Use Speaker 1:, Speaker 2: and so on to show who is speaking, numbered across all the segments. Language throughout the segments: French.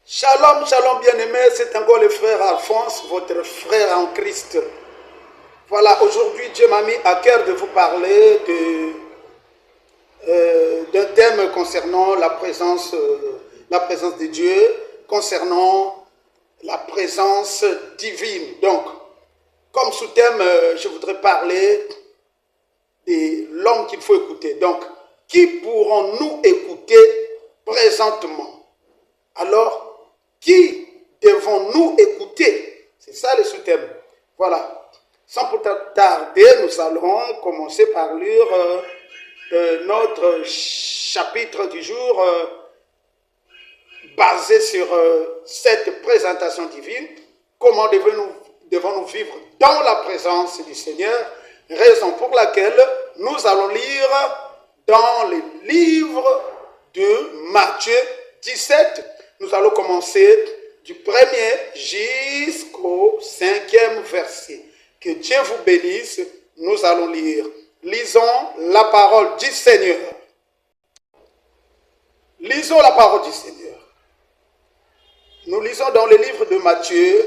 Speaker 1: Shalom, shalom bien-aimés, c'est encore le frère Alphonse, votre frère en Christ. Voilà, aujourd'hui Dieu m'a mis à cœur de vous parler d'un thème concernant la présence de Dieu, concernant la présence divine. Donc, comme sous-thème, je voudrais parler de l'homme qu'il faut écouter. Donc, qui pourrons-nous écouter présentement? Alors, qui devons-nous écouter? C'est ça le sous-thème. Voilà. Sans plus tarder, nous allons commencer par lire notre chapitre du jour basé sur cette présentation divine. Comment devons-nous vivre dans la présence du Seigneur? Raison pour laquelle nous allons lire dans le livre de Matthieu 17. Nous allons commencer du 1er jusqu'au 5e verset. Que Dieu vous bénisse. Nous allons lire. Lisons la parole du Seigneur. Lisons la parole du Seigneur. Nous lisons dans le livre de Matthieu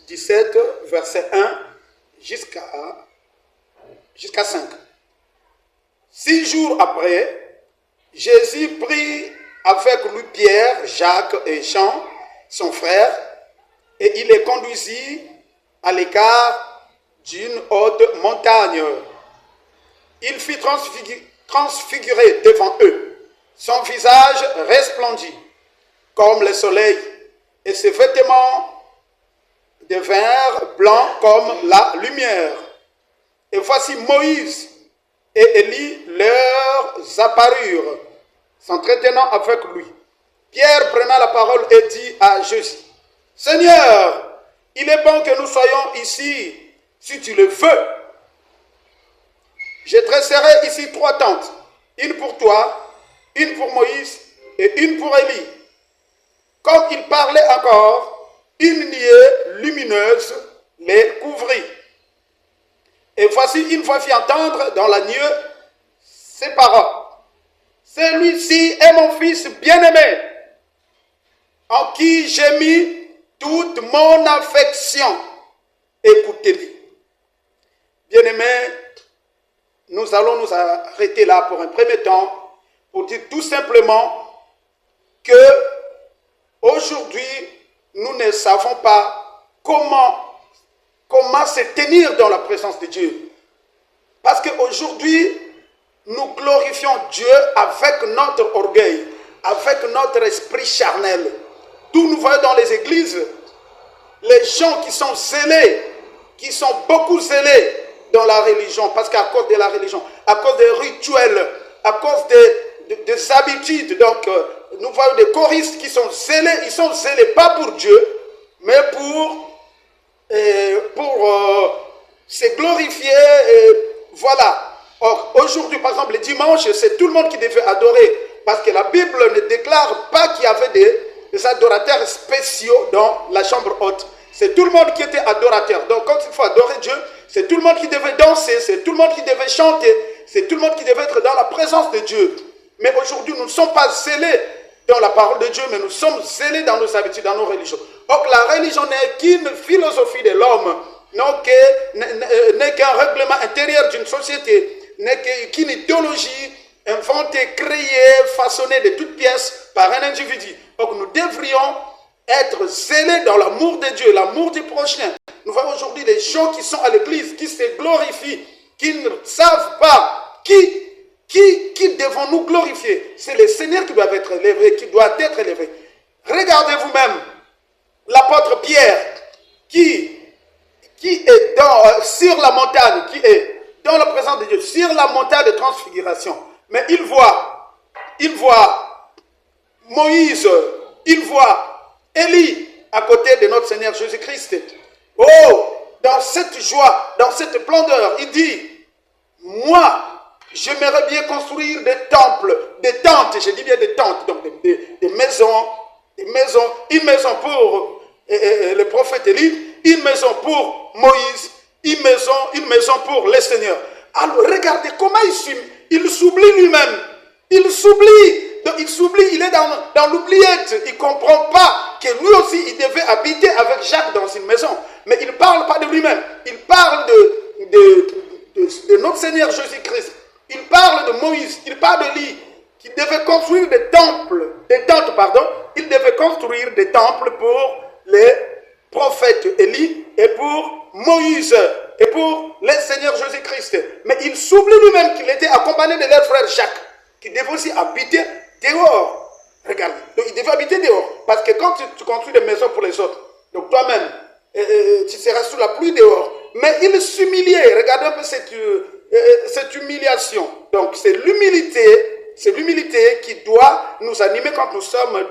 Speaker 1: 17, verset 1 jusqu'à 5. 6 jours après, Jésus prit avec lui Pierre, Jacques et Jean, son frère, et il les conduisit à l'écart d'une haute montagne. Il fut transfiguré devant eux. Son visage resplendit comme le soleil, et ses vêtements devinrent blancs comme la lumière. Et voici Moïse et Élie leur apparurent, s'entretenant avec lui. Pierre prenant la parole et dit à Jésus: Seigneur, il est bon que nous soyons ici, si tu le veux. Je dresserai ici 3 tentes, une pour toi, une pour Moïse et une pour Élie. Comme il parlait encore, une nuée lumineuse les couvrit. Et voici une voix fit entendre dans la nuée ces paroles: Celui-ci est mon fils bien-aimé, en qui j'ai mis toute mon affection. Écoutez-le. Bien-aimés, nous allons nous arrêter là pour un premier temps, pour dire tout simplement que aujourd'hui, nous ne savons pas comment se tenir dans la présence de Dieu. Parce qu'aujourd'hui, nous glorifions Dieu avec notre orgueil, avec notre esprit charnel. D'où nous voyons dans les églises, les gens qui sont zélés, qui sont beaucoup zélés dans la religion, parce qu'à cause de la religion, à cause des rituels, à cause des habitudes, donc nous voyons des choristes qui sont zélés, ils sont zélés pas pour Dieu, mais pour se glorifier, voilà. Or, aujourd'hui, par exemple, le dimanche, c'est tout le monde qui devait adorer, parce que la Bible ne déclare pas qu'il y avait des adorateurs spéciaux dans la chambre haute. C'est tout le monde qui était adorateur. Donc, quand il faut adorer Dieu, c'est tout le monde qui devait danser, c'est tout le monde qui devait chanter, c'est tout le monde qui devait être dans la présence de Dieu. Mais aujourd'hui, nous ne sommes pas zélés dans la parole de Dieu, mais nous sommes zélés dans nos habitudes, dans nos religions. Or, la religion n'est qu'une philosophie de l'homme, n'est qu'un règlement intérieur d'une société, n'est qu'une idéologie inventée, créée, façonnée de toutes pièces par un individu. Donc, nous devrions être zélés dans l'amour de Dieu, l'amour du prochain. Nous voyons aujourd'hui des gens qui sont à l'église, qui se glorifient, qui ne savent pas qui devons-nous glorifier. C'est le Seigneur qui doit être élevé, qui doit être élevé. Regardez vous-même l'apôtre Pierre qui est sur la montagne, qui est dans la présence de Dieu, sur la montagne de transfiguration. Mais il voit Moïse, il voit Élie à côté de notre Seigneur Jésus-Christ. Oh, dans cette joie, dans cette splendeur, il dit: moi, j'aimerais bien construire des temples, des tentes, je dis bien des tentes, donc des maisons, une maison pour le prophète Élie, une maison pour Moïse, une maison pour le Seigneur. Alors regardez comment il s'oublie lui-même. Il s'oublie Donc il s'oublie, il est dans l'oubliette. Il ne comprend pas que lui aussi, il devait habiter avec Jacques dans une maison. Mais il ne parle pas de lui-même. Il parle de notre Seigneur Jésus-Christ. Il parle de Moïse. Il parle de lui qui devait construire des tentes, pardon. Il devait construire des temples pour les prophètes Élie et pour Moïse et pour le Seigneur Jésus-Christ. Mais il s'oublie lui-même qu'il était accompagné de leur frère Jacques, qui devait aussi habiter dehors. Regarde, donc il devait habiter dehors. Parce que quand tu construis des maisons pour les autres, donc toi-même, tu seras sous la pluie dehors. Mais il s'humiliait. Regardez un peu cette humiliation. Donc c'est l'humilité qui doit nous animer quand nous sommes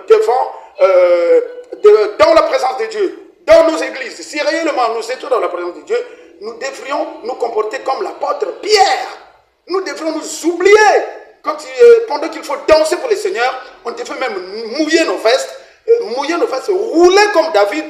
Speaker 1: dans la présence de Dieu, dans nos églises. Si réellement nous étions dans la présence de Dieu, nous devrions nous comporter comme l'apôtre Pierre. Nous devrions nous oublier. Pendant qu'il faut danser pour le Seigneur, on devait même mouiller nos vestes, rouler comme David.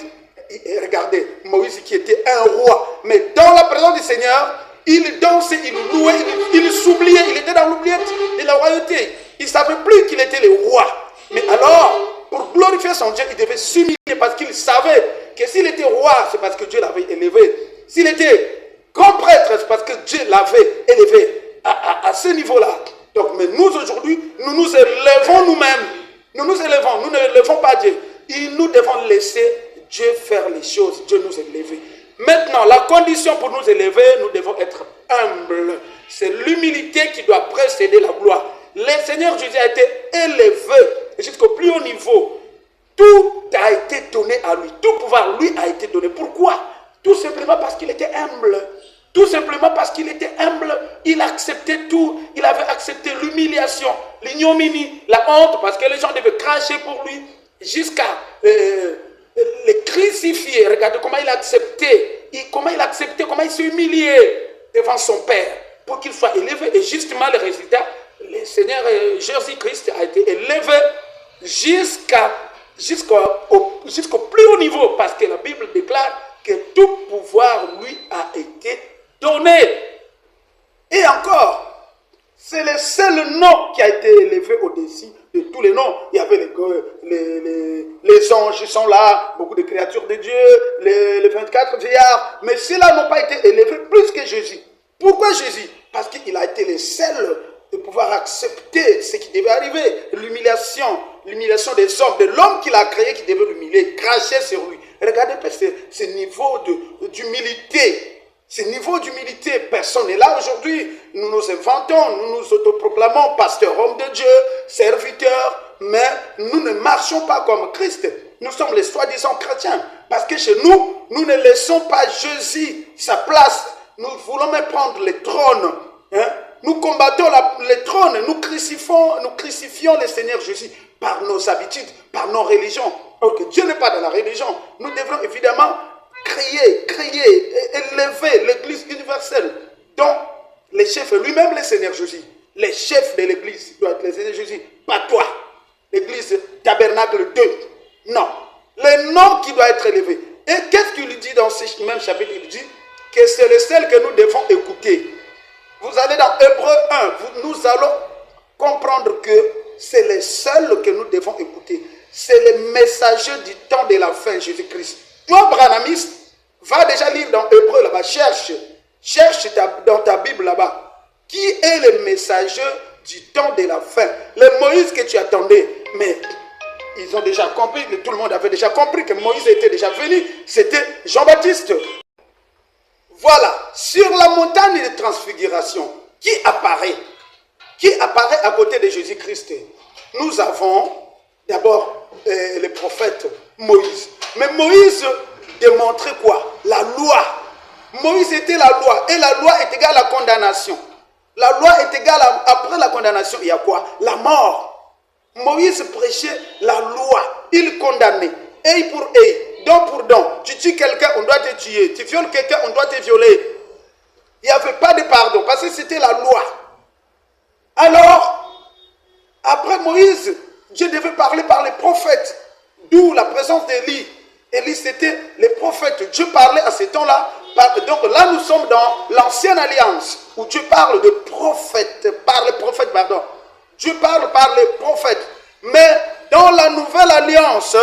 Speaker 1: Et regardez, Moïse qui était un roi, mais dans la présence du Seigneur, il dansait, il louait, il s'oubliait, il était dans l'oubliette de la royauté. Il ne savait plus qu'il était le roi. Mais alors, pour glorifier son Dieu, il devait s'humilier parce qu'il savait que s'il était roi, c'est parce que Dieu l'avait élevé. S'il était grand prêtre, c'est parce que Dieu l'avait élevé à ce niveau-là. Donc, mais nous aujourd'hui, nous nous élevons nous-mêmes. Nous nous élevons, nous ne élevons pas Dieu. Et nous devons laisser Dieu faire les choses, Dieu nous élever. Maintenant, la condition pour nous élever, nous devons être humbles. C'est l'humilité qui doit précéder la gloire. Le Seigneur Jésus a été élevé jusqu'au plus haut niveau. Tout a été donné à lui. Tout pouvoir lui a été donné. Pourquoi? Tout simplement parce qu'il était humble. Tout simplement parce qu'il était humble, il acceptait tout. Il avait accepté l'humiliation, l'ignominie, la honte, parce que les gens devaient cracher pour lui jusqu'à les crucifier. Regardez comment il acceptait, comment il s'est humilié devant son Père pour qu'il soit élevé. Et justement, le résultat, le Seigneur Jésus-Christ a été élevé jusqu'au plus haut niveau, parce que la Bible déclare que tout pouvoir lui a été donné. Et encore, c'est le seul nom qui a été élevé au-dessus de tous les noms. Il y avait les anges qui sont là, beaucoup de créatures de Dieu, les 24 vieillards, mais ceux-là n'ont pas été élevés plus que Jésus. Pourquoi Jésus? Parce qu'il a été le seul de pouvoir accepter ce qui devait arriver, l'humiliation des hommes, de l'homme qu'il a créé qui devait l'humilier, cracher sur lui. Regardez ce niveau d'humilité. Ce niveau d'humilité, personne n'est là aujourd'hui. Nous nous inventons, nous nous autoproclamons pasteurs, hommes de Dieu, serviteurs, mais nous ne marchons pas comme Christ. Nous sommes les soi-disant chrétiens. Parce que chez nous, nous ne laissons pas Jésus sa place. Nous voulons même prendre les trônes. Nous combattons les trônes, nous crucifions le Seigneur Jésus par nos habitudes, par nos religions. Alors que Dieu n'est pas dans la religion. Nous devrons évidemment crier, élever l'Église universelle, dont le chef est lui-même le Seigneur Jésus. Les chefs de l'Église doit être le Seigneur Jésus, pas toi. L'Église Tabernacle 2. Non. Le nom qui doit être élevé. Et qu'est-ce qu'il dit dans ce même chapitre? Il dit que c'est le seul que nous devons écouter. Vous allez dans Hébreu 1, nous allons comprendre que c'est le seul que nous devons écouter. C'est le messager du temps de la fin, Jésus-Christ. Toi, branamiste, va déjà lire dans Hébreu là-bas, cherche dans ta Bible là-bas. Qui est le messager du temps de la fin? Le Moïse que tu attendais, mais ils ont déjà compris, tout le monde avait déjà compris que Moïse était déjà venu, c'était Jean-Baptiste. Voilà, sur la montagne de transfiguration, qui apparaît à côté de Jésus-Christ? Nous avons d'abord le prophète Moïse. Mais Moïse démontrait quoi? La loi. Moïse était la loi, et la loi est égale à la condamnation. La loi est égale après la condamnation, il y a quoi? La mort. Moïse prêchait la loi, il condamnait, œil pour œil, dent pour dent. Tu tues quelqu'un, on doit te tuer. Tu violes quelqu'un, on doit te violer. Il n'y avait pas de pardon, parce que c'était la loi. Alors, après Moïse, Dieu devait parler par les prophètes, d'où la présence d'Élie. Élie, c'était les prophètes. Dieu parlait à ces temps-là. Donc là, nous sommes dans l'ancienne alliance, où Dieu parle de prophètes, par les prophètes, pardon. Dieu parle par les prophètes. Mais dans la nouvelle alliance,